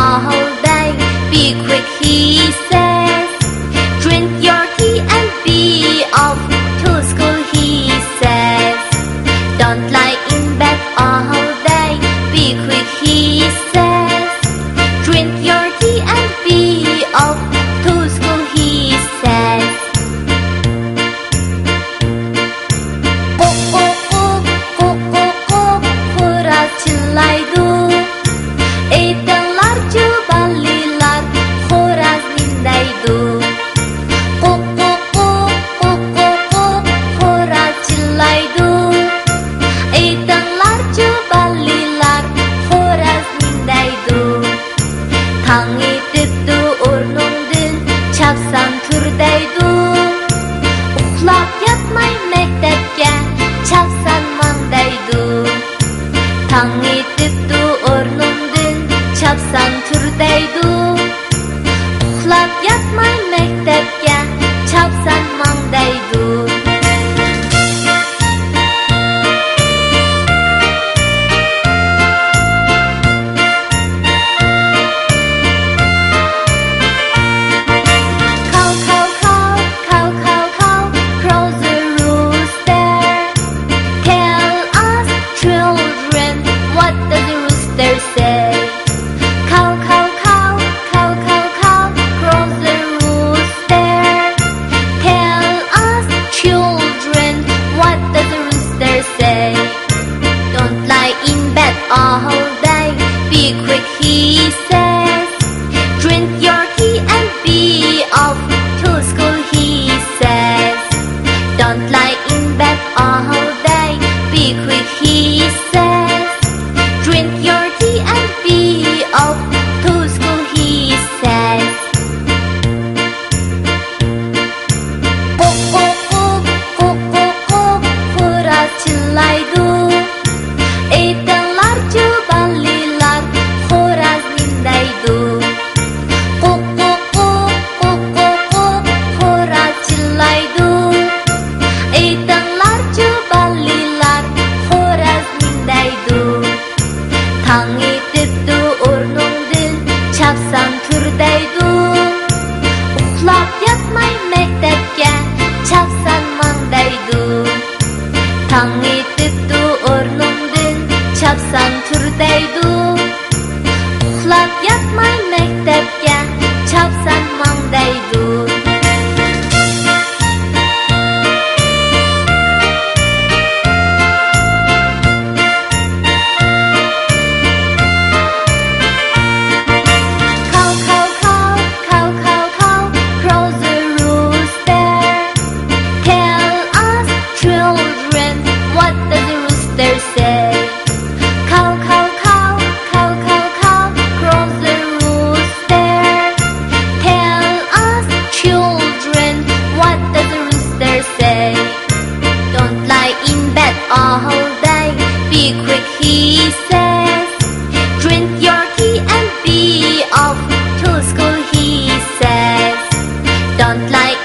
all day. Be quick, he says. Drink your tea and be off to school, he says. Don't lie in bed all day. Be quick, he says. Drink your tea and be off to school, he says. Chillaydu. Aytinglar juballilar, Horaz nindaydu. Horaz chillaydu. Aytinglar juballilar, Horaz nindaydu. Tang etibdi o'rningdan, chapsan turdaydu. Uxlab yotmay maktabga, chapsan mangdaydu. Tang etibdi o'rnimdan, chapsan turdaydu. Uxlab yotmay maktabga, chapsan mangdaydu. Cow, cow, cow, cow, cow, cow, crows the rooster. Tell us, children, what does the rooster say? Cow, cow, cow, cow, cow, cow, crows the rooster. Tell us, children, what does the rooster say? Don't lie in bed all day. Be quick, he says. Drink your tea and be off to school, he says. Don't lie in bed all day. Be quick, he says. Drink your tea and be off to school, he says. Horaz chillaydu. Aytinglar juballilar, Horaz nindaydu. Horaz chillaydu. Aytinglar juballilar, Horaz nindaydu. Tang etibdi o'rningdan, chapsan turdaydu. Uxlab yotmay maktabga, chapsan mangdaydu. Tang etibdi o'rningdan, chapsan turdaydu. Uxlab yotmay maktabga, chapsan mangdaydu. Cow, cow, cow, cow, cow, cow, crows the rooster. Tell us, children, what does the rooster say? Cow, cow, cow, cow, cow, cow, crows the rooster. Tell us, children, what does the rooster say? Don't lie in bed all day. Be quick, he says. Drink your tea and be off to school, he says. Don't lie